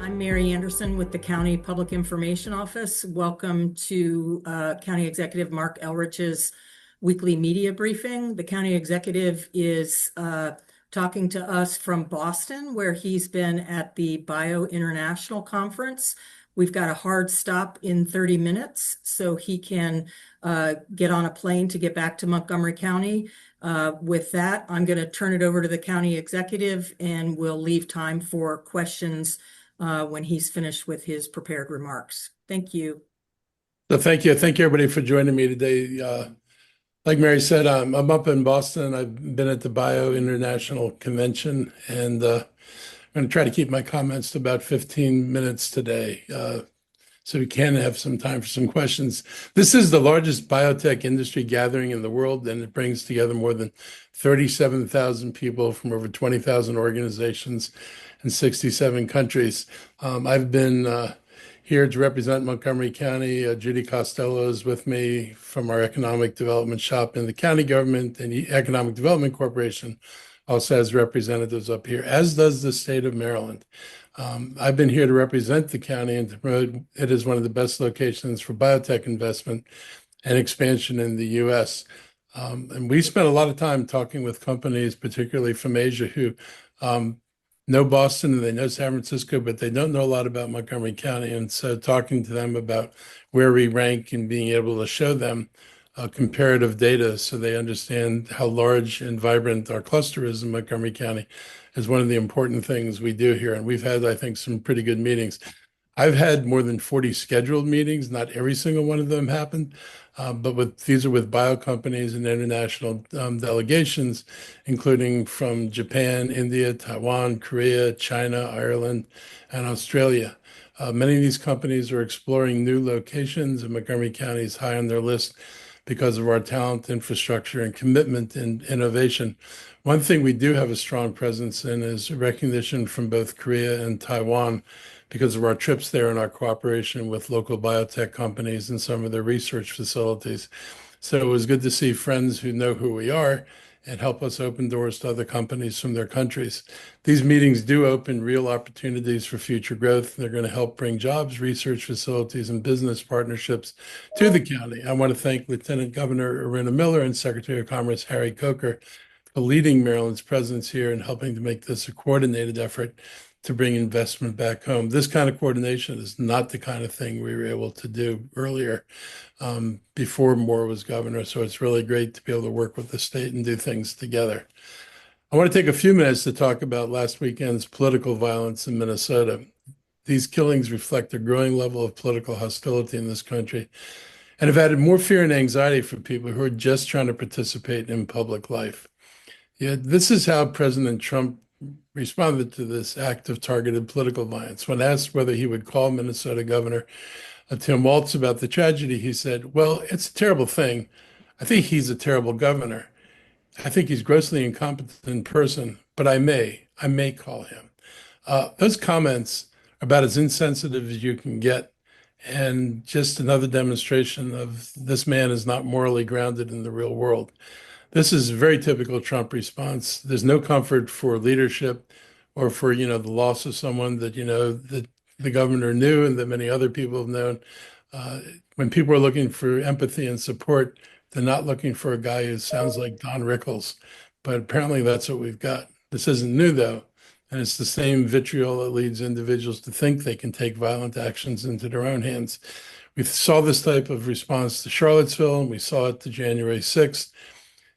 I'm Mary Anderson with the County Public Information Office. Welcome to County Executive Mark Elrich's weekly media briefing. The County Executive is talking to us from Boston, where he's been at the Bio International Conference. We've got a hard stop in 30 minutes, so he can get on a plane to get back to Montgomery County. With that, I'm going to turn it over to the County Executive, and we'll leave time for questions when he's finished with his prepared remarks. Thank you. So thank you. Thank you, everybody, for joining me today. Like Mary said, I'm up in Boston. I've been at the Bio International Convention, and I'm going to try to keep my comments to about 15 minutes today, so we can have some time for some questions. This is the largest biotech industry gathering in the world, and it brings together more than 37,000 people from over 20,000 organizations in 67 countries. I've been here to represent Montgomery County. Judy Costello is with me from our economic development shop in the county government, and the Economic Development Corporation also has representatives up here, as does the state of Maryland. I've been here to represent the county and to promote it as one of the best locations for biotech investment and expansion in the U.S. And we spent a lot of time talking with companies, particularly from Asia, who know Boston and they know San Francisco, but they don't know a lot about Montgomery County. And so talking to them about where we rank and being able to show them comparative data so they understand how large and vibrant our cluster is in Montgomery County is one of the important things we do here. And we've had, I think, some pretty good meetings. I've had more than 40 scheduled meetings. Not every single one of them happened, but these are with bio companies and international delegations, including from Japan, India, Taiwan, Korea, China, Ireland, and Australia. Many of these companies are exploring new locations, and Montgomery County is high on their list because of our talent, infrastructure, and commitment in innovation. One thing we do have a strong presence in is recognition from both Korea and Taiwan because of our trips there and our cooperation with local biotech companies and some of their research facilities. So it was good to see friends who know who we are and help us open doors to other companies from their countries. These meetings do open real opportunities for future growth. They're going to help bring jobs, research facilities, and business partnerships to the county. I want to thank Lieutenant Governor Aruna Miller and Secretary of Commerce Harry Coker for leading Maryland's presence here and helping to make this a coordinated effort to bring investment back home. This kind of coordination is not the kind of thing we were able to do earlier before Moore was governor. So it's really great to be able to work with the state and do things together. I want to take a few minutes to talk about last weekend's political violence in Minnesota. These killings reflect a growing level of political hostility in this country and have added more fear and anxiety for people who are just trying to participate in public life. Yeah, this is how President Trump responded to this act of targeted political violence. When asked whether he would call Minnesota Governor Tim Walz about the tragedy, he said, "Well, it's a terrible thing. I think he's a terrible governor. I think he's grossly incompetent in person, but I may call him." Those comments are about as insensitive as you can get, and just another demonstration of this man is not morally grounded in the real world. This is a very typical Trump response. There's no comfort for leadership or for, the loss of someone that, that the governor knew and that many other people have known. When people are looking for empathy and support, they're not looking for a guy who sounds like Don Rickles. But apparently that's what we've got. This isn't new, though. And it's the same vitriol that leads individuals to think they can take violent actions into their own hands. We saw this type of response to Charlottesville, and we saw it to January 6th.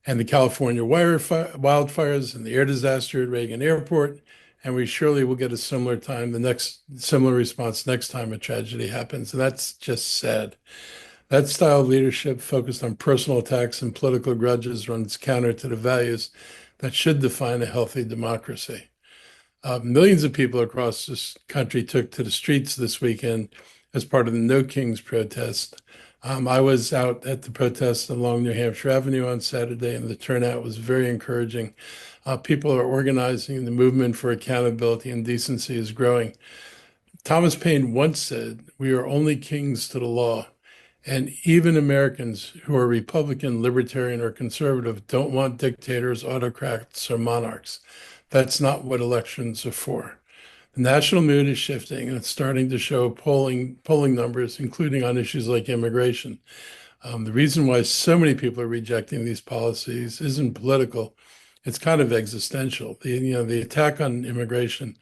And the California wildfires and the air disaster at Reagan Airport. And we surely will get a similar response next time a tragedy happens. And that's just sad. That style of leadership focused on personal attacks and political grudges runs counter to the values that should define a healthy democracy. Millions of people across this country took to the streets this weekend as part of the No Kings protest. I was out at the protest along New Hampshire Avenue on Saturday, and the turnout was very encouraging. People are organizing. The movement for accountability and decency is growing. Thomas Paine once said, "We are only kings to the law." And even Americans who are Republican, Libertarian, or conservative don't want dictators, autocrats, or monarchs. That's not what elections are for. The national mood is shifting, and it's starting to show polling numbers, including on issues like immigration. The reason why so many people are rejecting these policies isn't political; it's kind of existential. The attack on immigration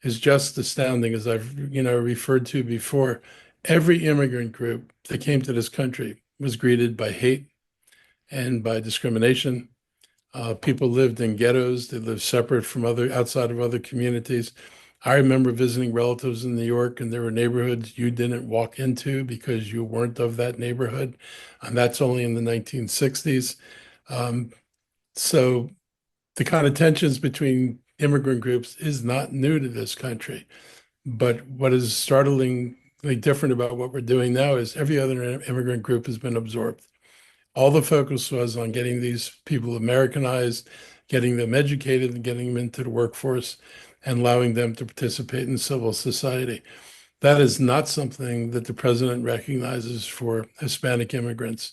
is just astounding, as I've referred to before. Every immigrant group that came to this country was greeted by hate and by discrimination. People lived in ghettos. They lived separate from outside of other communities. I remember visiting relatives in New York, and there were neighborhoods you didn't walk into because you weren't of that neighborhood. And that's only in the 1960s. Um, so the kind of tensions between immigrant groups is not new to this country. But what is startlingly different about what we're doing now is every other immigrant group has been absorbed. All the focus was on getting these people Americanized, getting them educated, and getting them into the workforce, and allowing them to participate in civil society. That is not something that the president recognizes for Hispanic immigrants.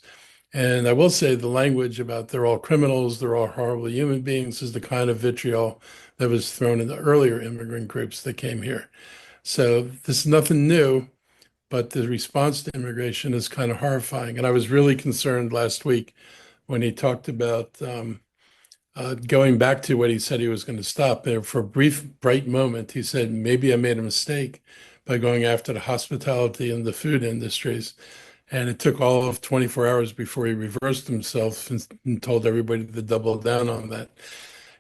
And I will say the language about they're all criminals, they're all horrible human beings is the kind of vitriol that was thrown into earlier immigrant groups that came here. So this is nothing new, but the response to immigration is kind of horrifying. And I was really concerned last week when he talked about going back to what he said he was going to stop. There for a brief, bright moment, he said, maybe I made a mistake by going after the hospitality and the food industries. And it took all of 24 hours before he reversed himself and told everybody to double down on that.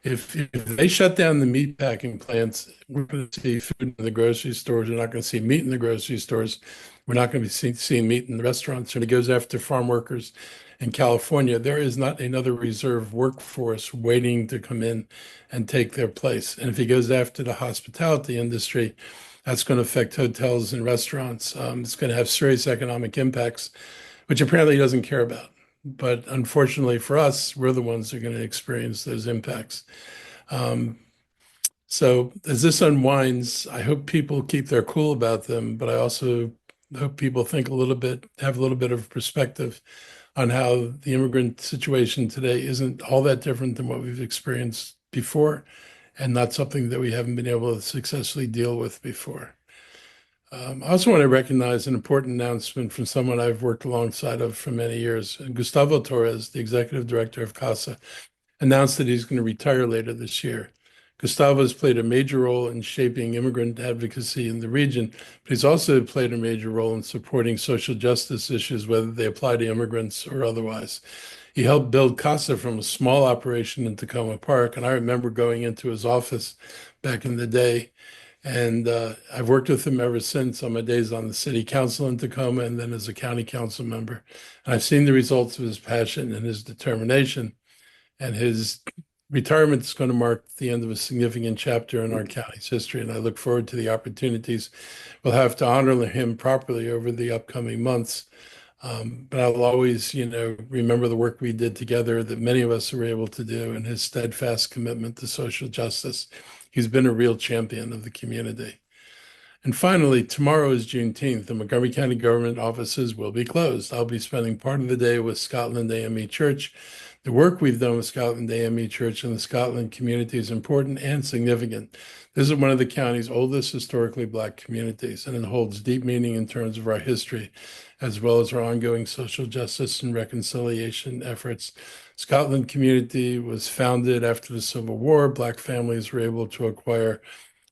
If they shut down the meat packing plants, we're going to see food in the grocery stores. We're not going to see meat in the grocery stores. We're not going to be seeing meat in the restaurants. And it goes after farm workers in California. There is not another reserve workforce waiting to come in and take their place. And if he goes after the hospitality industry, that's going to affect hotels and restaurants. It's going to have serious economic impacts, which apparently he doesn't care about. But unfortunately for us, we're the ones that are going to experience those impacts. So as this unwinds, I hope people keep their cool about them, but I also hope people think a little bit, have a little bit of perspective on how the immigrant situation today isn't all that different than what we've experienced before, and not something that we haven't been able to successfully deal with before. I also want to recognize an important announcement from someone I've worked alongside of for many years. Gustavo Torres, the executive director of CASA, announced that he's going to retire later this year. Gustavo has played a major role in shaping immigrant advocacy in the region, but he's also played a major role in supporting social justice issues, whether they apply to immigrants or otherwise. He helped build CASA from a small operation in Tacoma Park, and I remember going into his office back in the day. And I've worked with him ever since on my days on the city council in Tacoma and then as a county council member. And I've seen the results of his passion and his determination. And his retirement is going to mark the end of a significant chapter in our county's history. And I look forward to the opportunities we'll have to honor him properly over the upcoming months. But I'll always, remember the work we did together that many of us were able to do and his steadfast commitment to social justice. He's been a real champion of the community. And finally, tomorrow is Juneteenth. The Montgomery County government offices will be closed. I'll be spending part of the day with Scotland AME Church. The work we've done with Scotland AME Church and the Scotland community is important and significant. This is one of the county's oldest historically Black communities, and it holds deep meaning in terms of our history, as well as our ongoing social justice and reconciliation efforts. Scotland community was founded after the Civil War. Black families were able to acquire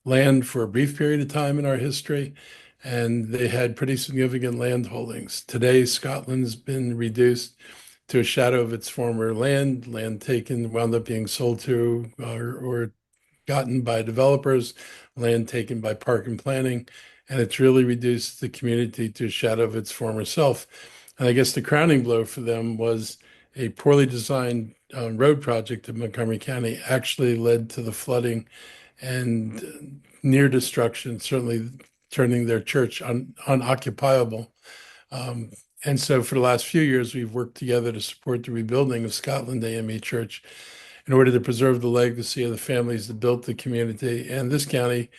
land for a brief period of time in our history, and they had pretty significant land holdings. Today, Scotland's been reduced to a shadow of its former land taken, wound up being sold to or gotten by developers, land taken by park and planning, and it's really reduced the community to a shadow of its former self. And I guess the crowning blow for them was a poorly designed road project in Montgomery County actually led to the flooding and near destruction, certainly turning their church unoccupiable. And so for the last few years, we've worked together to support the rebuilding of Scotland AME Church in order to preserve the legacy of the families that built the community and this county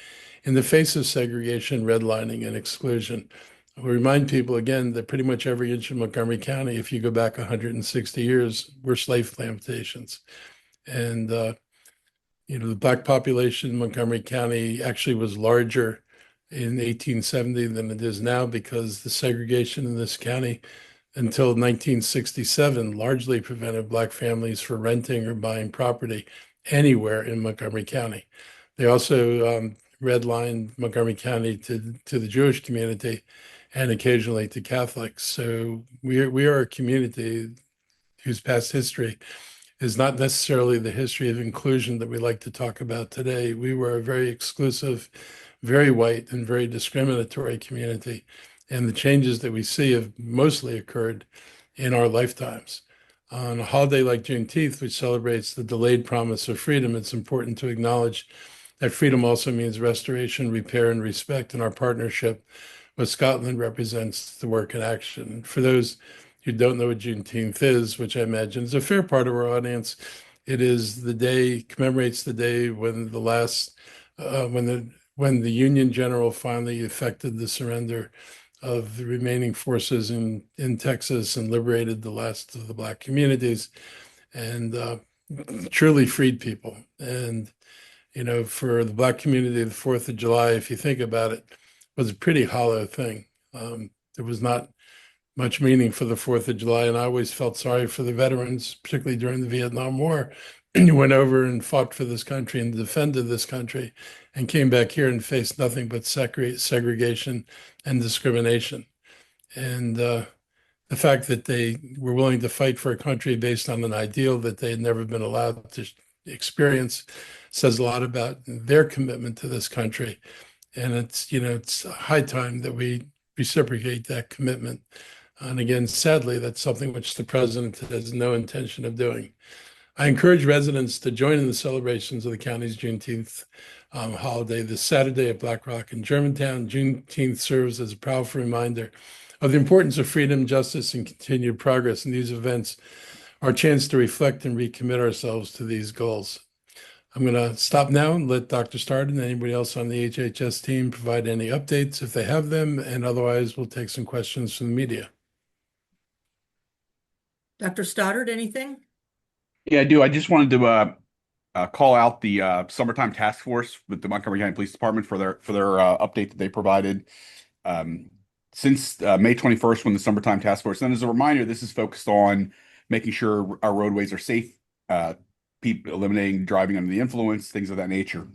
in the face of segregation, redlining, and exclusion. We remind people again that pretty much every inch of Montgomery County, if you go back 160 years, were slave plantations. And The black population in Montgomery County actually was larger in 1870 than it is now because the segregation in this county until 1967 largely prevented black families from renting or buying property anywhere in Montgomery County. They also redlined Montgomery County to the Jewish community and occasionally to Catholics. So we are a community whose past history is not necessarily the history of inclusion that we like to talk about today. We were a very exclusive, very white, and very discriminatory community. And the changes that we see have mostly occurred in our lifetimes. On a holiday like Juneteenth, which celebrates the delayed promise of freedom, it's important to acknowledge that freedom also means restoration, repair, and respect. And our partnership with Scotland represents the work in action. For those who don't know what Juneteenth is, which I imagine is a fair part of our audience, it is the day, commemorates the day when the last, when the Union general finally effected the surrender of the remaining forces in Texas and liberated the last of the black communities and truly freed people. And, for the black community, the 4th of July, if you think about it, was a pretty hollow thing. There was not much meaning for the 4th of July. And I always felt sorry for the veterans, particularly during the Vietnam War, who went over and fought for this country and defended this country and came back here and faced nothing but segregation and discrimination. And the fact that they were willing to fight for a country based on an ideal that they had never been allowed to experience says a lot about their commitment to this country. And it's high time that we reciprocate that commitment. And again, sadly, that's something which the president has no intention of doing. I encourage residents to join in the celebrations of the county's Juneteenth holiday this Saturday at Black Rock and Germantown. Juneteenth serves as a powerful reminder of the importance of freedom, justice, and continued progress. And these events are a chance to reflect and recommit ourselves to these goals. I'm going to stop now and let Dr. Stoddard and anybody else on the HHS team provide any updates if they have them, and otherwise we'll take some questions from the media. Dr. Stoddard, anything? Yeah, I do. I just wanted to call out the summertime task force with the Montgomery County Police Department for their update that they provided since May 21st, when the summertime task force. And as a reminder, this is focused on making sure our roadways are safe, people eliminating driving under the influence, things of that nature.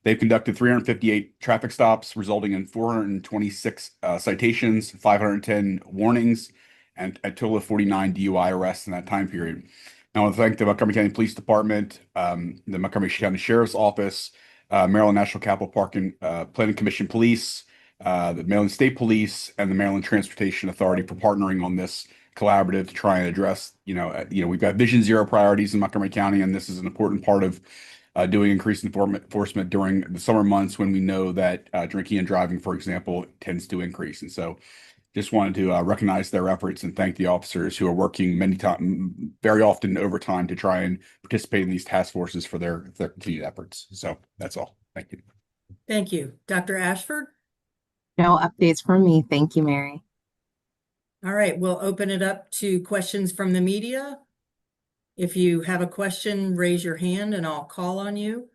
They've conducted 358 traffic stops, resulting in 426 citations, 510 warnings, and a total of 49 DUI arrests in that time period. I want to thank the Montgomery County Police Department, the Montgomery County Sheriff's Office, Maryland National Capital Park and Planning Commission Police, the Maryland State Police, and the Maryland Transportation Authority for partnering on this collaborative to try and address, we've got Vision Zero priorities in Montgomery County, and this is an important part of doing increased enforcement during the summer months when we know that drinking and driving, for example, tends to increase. And so just wanted to recognize their efforts and thank the officers who are working very often overtime to try and participate in these task forces for their continued efforts. So that's all. Thank you. Thank you. Dr. Ashford? No updates from me. Thank you, Mary. All right, we'll open it up to questions from the media. If you have a question, raise your hand and I'll call on you.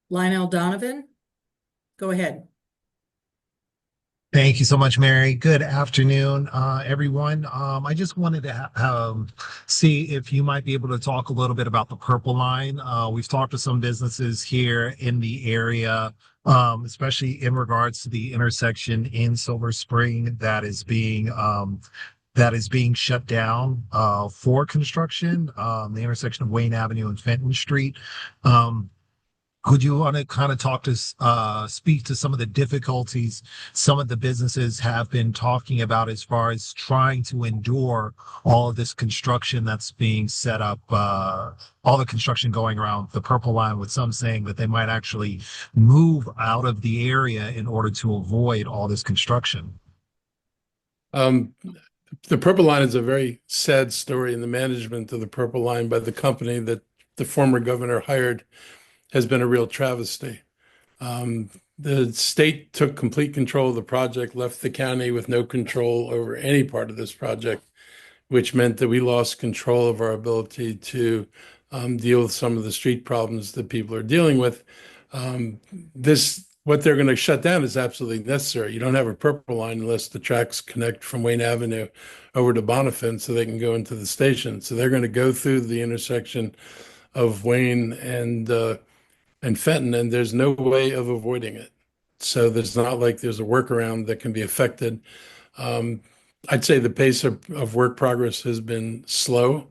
Lionel Donovan, go ahead. Thank you so much, Mary. Good afternoon, everyone. I just wanted to see if you might be able to talk a little bit about the Purple Line. We've talked to some businesses here in the area, especially in regards to the intersection in Silver Spring that is being shut down for construction, the intersection of Wayne Avenue and Fenton Street. Could you want to kind of speak to some of the difficulties some of the businesses have been talking about as far as trying to endure all of this construction that's being set up, all the construction going around the Purple Line, with some saying that they might actually move out of the area in order to avoid all this construction? The Purple Line is a very sad story, and the management of the Purple Line by the company that the former governor hired has been a real travesty. The state took complete control of the project, left the county with no control over any part of this project, which meant that we lost control of our ability to deal with some of the street problems that people are dealing with. What they're going to shut down is absolutely necessary. You don't have a purple line unless the tracks connect from Wayne Avenue over to Bonifant so they can go into the station. So they're going to go through the intersection of Wayne and Fenton, and there's no way of avoiding it. So there's not like there's a workaround that can be affected. I'd say the pace of work progress has been slow.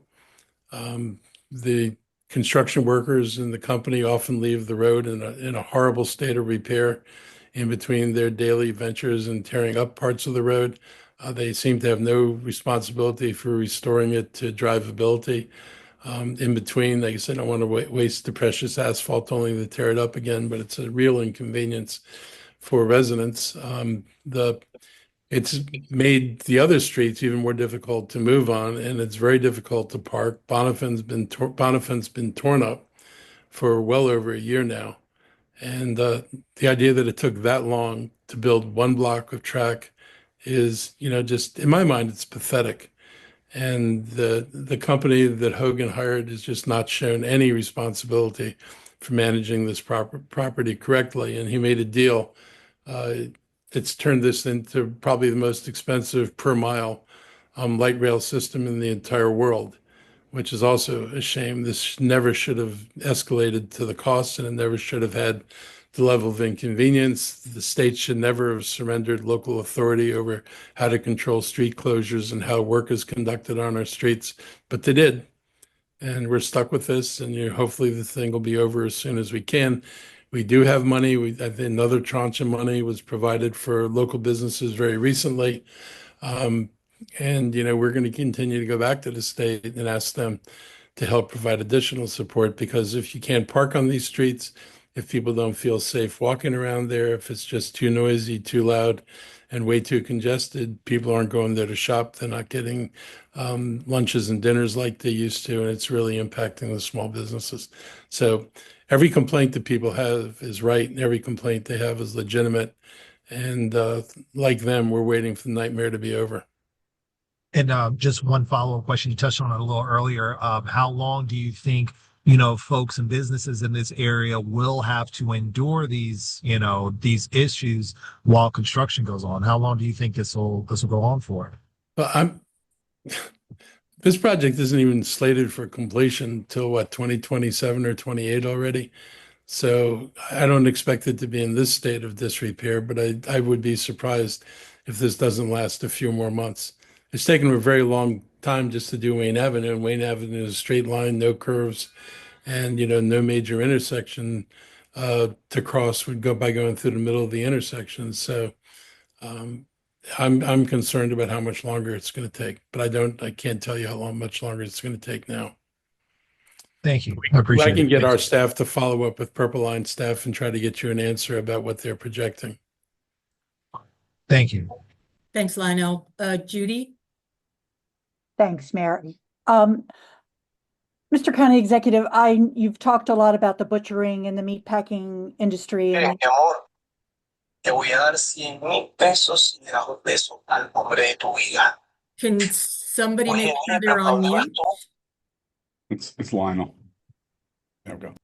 The construction workers in the company often leave the road in a horrible state of repair in between their daily ventures and tearing up parts of the road. They seem to have no responsibility for restoring it to drivability. In between, like I said, I don't want to waste the precious asphalt only to tear it up again, but it's a real inconvenience for residents. It's made the other streets even more difficult to move on, and it's very difficult to park. Bonifant's been torn up for well over a year now, and the idea that it took that long to build one block of track is, just in my mind, it's pathetic. And the company that Hogan hired has just not shown any responsibility for managing this property correctly. And he made a deal that's turned this into probably the most expensive per mile light rail system in the entire world, which is also a shame. This never should have escalated to the cost, and it never should have had the level of inconvenience. The state should never have surrendered local authority over how to control street closures and how work is conducted on our streets, but they did. And we're stuck with this, and hopefully the thing will be over as soon as we can. We do have money. I think another tranche of money was provided for local businesses very recently. And we're going to continue to go back to the state and ask them to help provide additional support, because if you can't park on these streets, if people don't feel safe walking around there, if it's just too noisy, too loud, and way too congested, people aren't going there to shop. They're not getting lunches and dinners like they used to, and it's really impacting the small businesses. So every complaint that people have is right, and every complaint they have is legitimate. And like them, we're waiting for the nightmare to be over. And just one follow-up question. You touched on it a little earlier. How long do you think, folks and businesses in this area will have to endure these issues while construction goes on? How long do you think this will go on for? Well, this project isn't even slated for completion till 2027 or 28 already. So I don't expect it to be in this state of disrepair, but I would be surprised if this doesn't last a few more months. It's taken a very long time just to do Wayne Avenue, and Wayne Avenue is a straight line, no curves, and no major intersection to cross would go by going through the middle of the intersection. So I'm concerned about how much longer it's going to take, but I can't tell you much longer it's going to take now. Thank you. I appreciate it. I can get our staff to follow up with Purple Line staff and try to get you an answer about what they're projecting. Thank you. Thanks, Lionel. Judy? Thanks, Mayor. Mr. County Executive, you've talked a lot about the butchering and the meatpacking industry. Mi amor, te voy a dar 100,000 pesos y le das peso al nombre de tu hija. Can somebody Oye, make sure neta, they're ¿pa' on dónde vas mute? It's Lionel. There we go.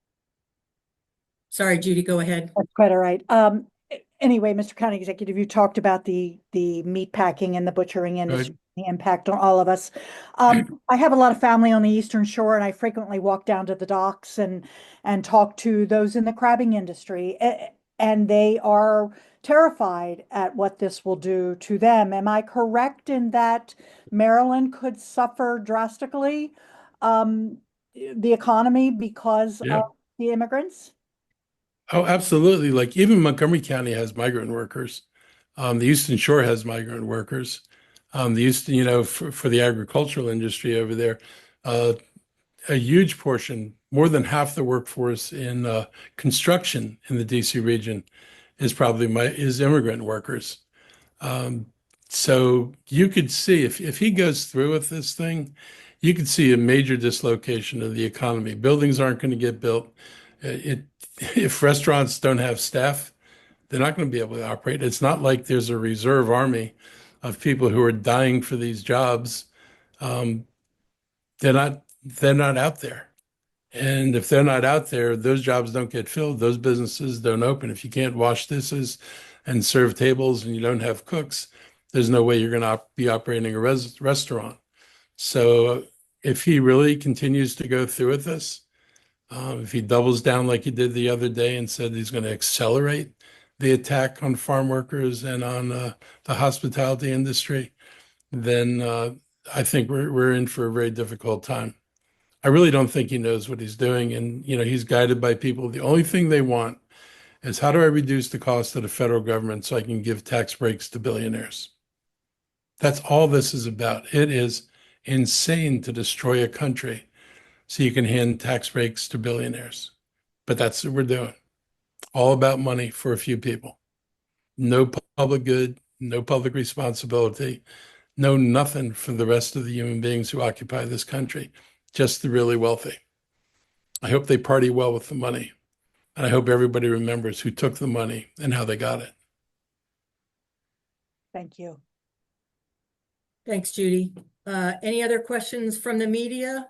Sorry, Judy, go ahead. That's quite all right. Anyway, Mr. County Executive, you talked about the meatpacking and the butchering industry, the impact on all of us. I have a lot of family on the Eastern Shore, and I frequently walk down to the docks and talk to those in the crabbing industry, and they are terrified at what this will do to them. Am I correct in that Maryland could suffer drastically the economy because of the immigrants? Oh, absolutely. Like even Montgomery County has migrant workers. The Eastern Shore has migrant workers. The Eastern, for the agricultural industry over there, a huge portion, more than half the workforce in construction in the DC region is probably is immigrant workers. So you could see if he goes through with this thing, you could see a major dislocation of the economy. Buildings aren't going to get built. If restaurants don't have staff, they're not going to be able to operate. It's not like there's a reserve army of people who are dying for these jobs they're not out there. And if they're not out there, those jobs don't get filled. Those businesses don't open. If you can't wash dishes and serve tables and you don't have cooks, there's no way you're going to be operating a restaurant. So if he really continues to go through with this, if he doubles down like he did the other day and said he's going to accelerate the attack on farm workers and on the hospitality industry, then I think we're in for a very difficult time. I really don't think he knows what he's doing, and he's guided by people. The only thing they want is, how do I reduce the cost of the federal government so I can give tax breaks to billionaires? That's all this is about. It is insane to destroy a country so you can hand tax breaks to billionaires. But that's what we're doing. All about money for a few people. No public good, no public responsibility, no nothing for the rest of the human beings who occupy this country, just the really wealthy. I hope they party well with the money. And I hope everybody remembers who took the money and how they got it. Thank you. Thanks, Judy. Any other questions from the media?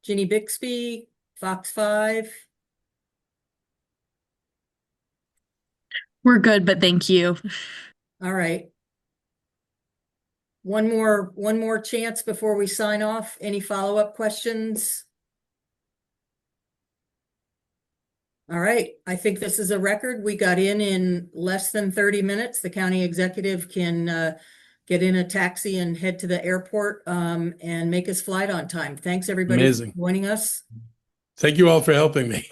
Ginny Bixby, Fox 5. We're good, but thank you. All right. One more chance before we sign off. Any follow-up questions? All right. I think this is a record. We got in less than 30 minutes. The county executive can get in a taxi and head to the airport and make his flight on time. Thanks, everybody, Amazing. for joining us. Thank you all for helping me.